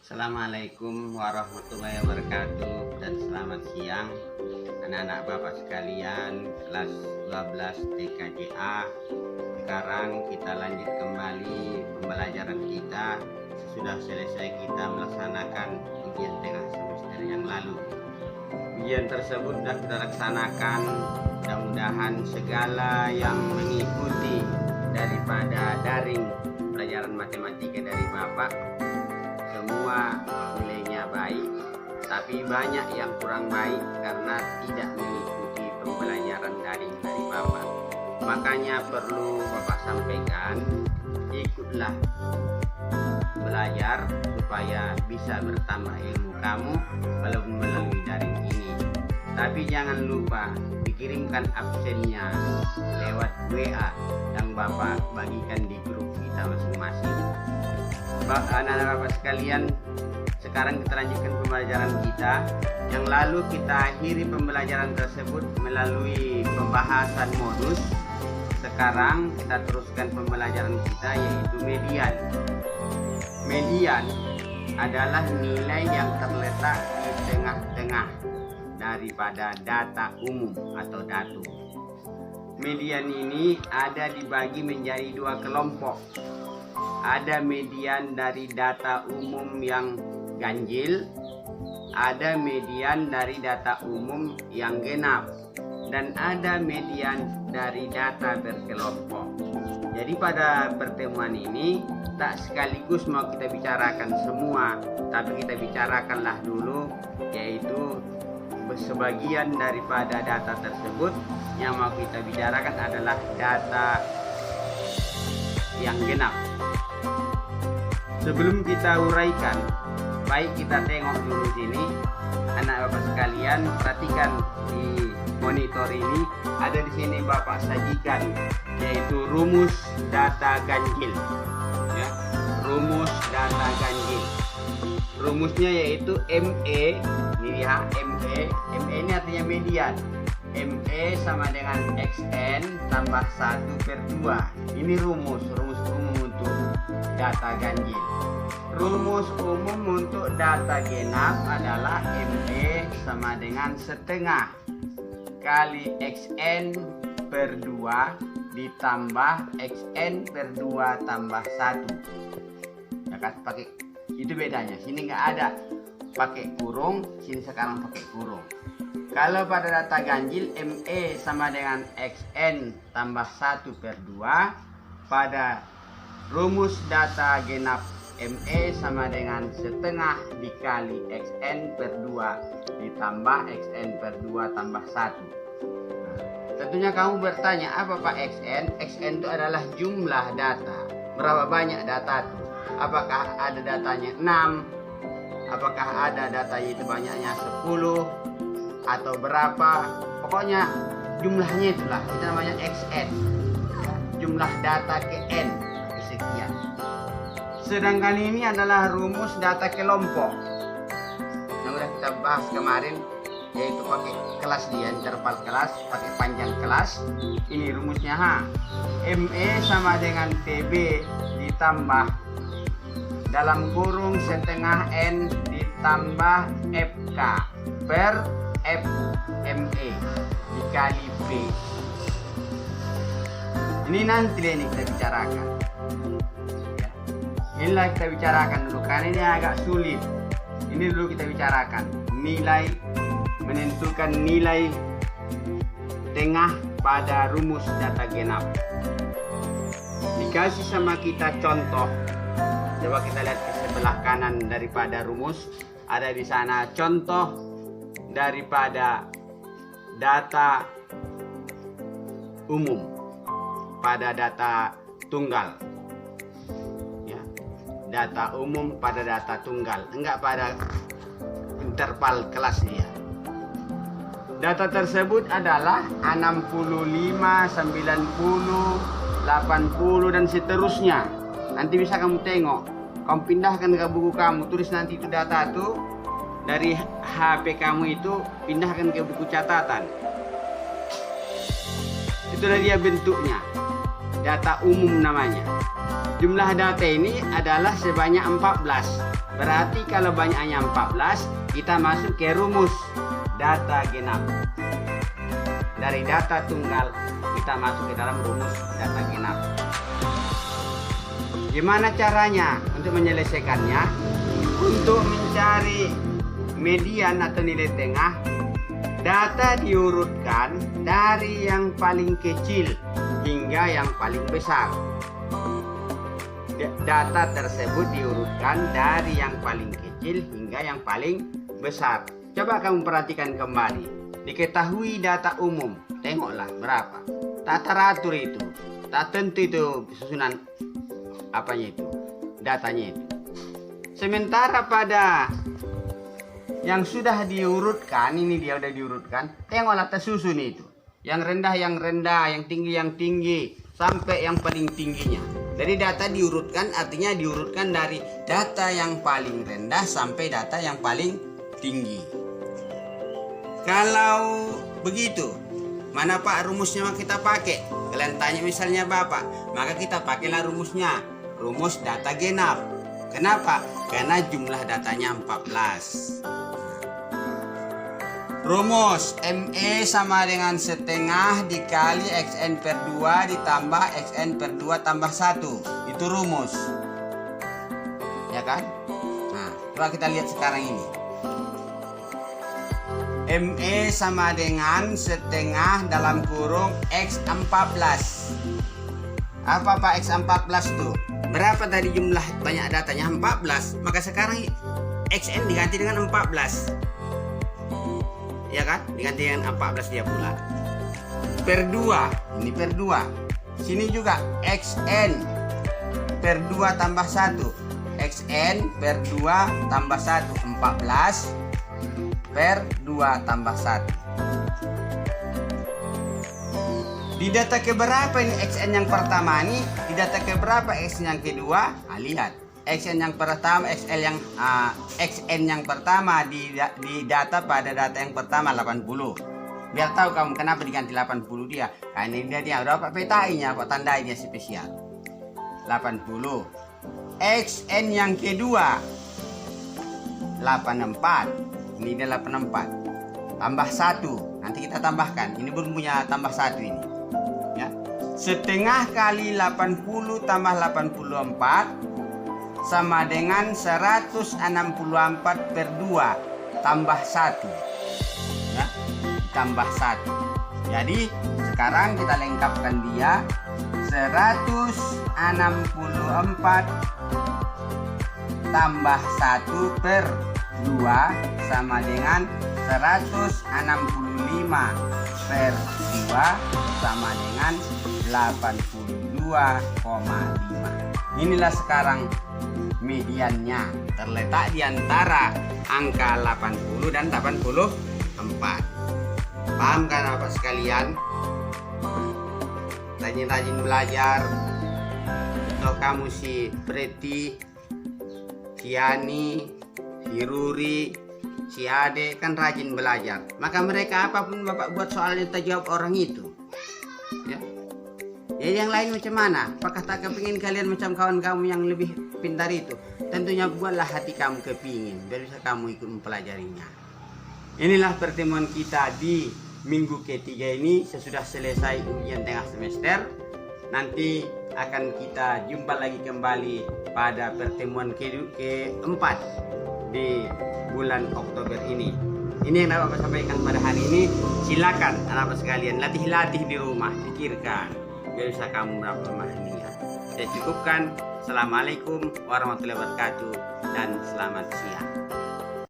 Assalamualaikum warahmatullahi wabarakatuh dan selamat siang anak-anak bapak sekalian kelas 12 TKJA. Sekarang kita lanjut kembali pembelajaran kita. Sudah selesai kita melaksanakan ujian tengah semester yang lalu. Ujian tersebut sudah kita laksanakan. Mudah-mudahan segala yang mengikuti daripada daring pelajaran matematika dari bapak semua nilainya baik, tapi banyak yang kurang baik karena tidak mengikuti pembelajaran daring dari bapak. Makanya perlu bapak sampaikan, ikutlah belajar supaya bisa bertambah ilmu kamu walaupun melalui daring ini. Tapi jangan lupa dikirimkan absennya lewat WA yang bapak bagikan di grup kita masing-masing. Anak-anak bapak sekalian, sekarang kita lanjutkan pembelajaran kita. Yang lalu kita akhiri pembelajaran tersebut melalui pembahasan modus. Sekarang kita teruskan pembelajaran kita, yaitu median. Median adalah nilai yang terletak di tengah-tengah daripada data umum atau datum. Median ini ada dibagi menjadi dua kelompok. Ada median dari data umum yang ganjil, ada median dari data umum yang genap, dan ada median dari data berkelompok. Jadi pada pertemuan ini tak sekaligus mau kita bicarakan semua, tapi kita bicarakanlah dulu, yaitu sebagian daripada data tersebut. Yang mau kita bicarakan adalah data yang genap. Sebelum kita uraikan, baik kita tengok dulu sini, anak bapak sekalian, perhatikan di monitor ini, ada di sini bapak sajikan, yaitu rumus data ganjil. Ya, rumus data ganjil. Rumusnya yaitu ME, ini ya, ME ini artinya median. ME sama dengan XN tambah 1/2. Ini rumus umum untuk data ganjil. Rumus umum untuk data genap adalah ME sama dengan setengah kali XN/2 ditambah XN/2 tambah 1. Ya kan, pakai itu bedanya. Sini nggak ada pakai kurung, sini sekarang pakai kurung. Kalau pada data ganjil ME sama dengan XN tambah 1/2, pada rumus data genap ME sama dengan setengah dikali XN/2 ditambah XN/2 tambah 1. Tentunya kamu bertanya, apa Pak XN? XN itu adalah jumlah data. Berapa banyak data itu? Apakah ada datanya 6? Apakah ada datanya itu banyaknya 10? Atau berapa? Pokoknya jumlahnya itulah, itu namanya XN. Jumlah data ke N, sekian. Sedangkan ini adalah rumus data kelompok yang sudah kita bahas kemarin, yaitu pakai kelas dia, interval kelas, pakai panjang kelas. Ini rumusnya ME sama dengan TB ditambah dalam kurung setengah N ditambah FK per FME dikali B. Ini nanti ini kita bicarakan. Inilah kita bicarakan dulu, karena ini agak sulit. Ini dulu kita bicarakan. Nilai, menentukan nilai tengah pada rumus data genap. Dikasih sama kita contoh. Coba kita lihat ke sebelah kanan daripada rumus. Ada di sana contoh daripada data umum pada data tunggal. Data umum pada data tunggal, enggak pada interval kelas dia. Data tersebut adalah 65, 90, 80 dan seterusnya. Nanti bisa kamu tengok, kamu pindahkan ke buku kamu, tulis nanti itu data itu dari HP kamu itu pindahkan ke buku catatan. Itulah dia bentuknya. Data umum namanya. Jumlah data ini adalah sebanyak 14. Berarti kalau banyaknya 14, kita masuk ke rumus data genap. Dari data tunggal, kita masuk ke dalam rumus data genap. Gimana caranya untuk menyelesaikannya? Untuk mencari median atau nilai tengah, data diurutkan dari yang paling kecil hingga yang paling besar. Data tersebut diurutkan dari yang paling kecil hingga yang paling besar. Coba kamu perhatikan kembali. Diketahui data umum, tengoklah berapa. Tak teratur itu, tak tentu itu susunan apanya itu, datanya itu. Sementara pada yang sudah diurutkan, ini dia udah diurutkan, tengoklah tersusun itu. Yang rendah, yang tinggi, sampai yang paling tingginya. Jadi data diurutkan artinya diurutkan dari data yang paling rendah sampai data yang paling tinggi. Kalau begitu, mana Pak rumusnya kita pakai? Kalian tanya misalnya Bapak, maka kita pakailah rumusnya, rumus data genap. Kenapa? Karena jumlah datanya 14. Rumus ME sama dengan setengah dikali XN per 2 ditambah XN per 2 tambah 1. Itu rumus. Ya kan? Nah, coba kita lihat sekarang ini. ME sama dengan setengah dalam kurung X14. Apa Pak X14 itu? Berapa tadi jumlah banyak datanya? 14. Maka sekarang XN diganti dengan 14. Ya kan? Diganti dengan 14 dia pula. Per 2. Ini per 2. Sini juga XN per 2 tambah 1. XN per 2 tambah 1. 14 per 2 tambah 1. Di data keberapa ini XN yang pertama ini? Di data keberapa XN yang kedua? Nah, lihat. XN yang pertama, XN yang pertama di data pada data yang pertama 80. Biar tahu kamu kenapa diganti 80 dia. Nah, ini dia udah Pak petainya, Pak tandainya spesial. 80. XN yang kedua 84. Ini dia 84. Tambah 1. Nanti kita tambahkan. Ini belum punya tambah 1 ini. Ya. Setengah kali 80 tambah 84 sama dengan 164 per 2 tambah 1. Ya, tambah 1. Jadi sekarang kita lengkapkan dia. 164 tambah 1 per 2 sama dengan 165 per 2 sama dengan 82,5. Inilah sekarang mediannya, terletak di antara angka 80 dan 84. Paham kan Bapak sekalian? Rajin-rajin belajar. Atau kamu si Preti, si Yani, si Ruri, si Ade kan rajin belajar. Maka mereka apapun Bapak buat soalnya tak jawab orang itu. Ya. Jadi yang lain macam mana? Apakah tak kepingin kalian macam kawan kamu yang lebih pintar itu? Tentunya buatlah hati kamu kepingin, biar bisa kamu ikut mempelajarinya. Inilah pertemuan kita di minggu ketiga ini, sesudah selesai ujian tengah semester. Nanti akan kita jumpa lagi kembali pada pertemuan keempat di bulan Oktober ini. Ini yang dapat saya sampaikan pada hari ini. Silakan anak-anak sekalian latih-latih di rumah, pikirkan biar bisa kamu memahaminya. Saya cukupkan. Assalamualaikum warahmatullahi wabarakatuh dan selamat siang.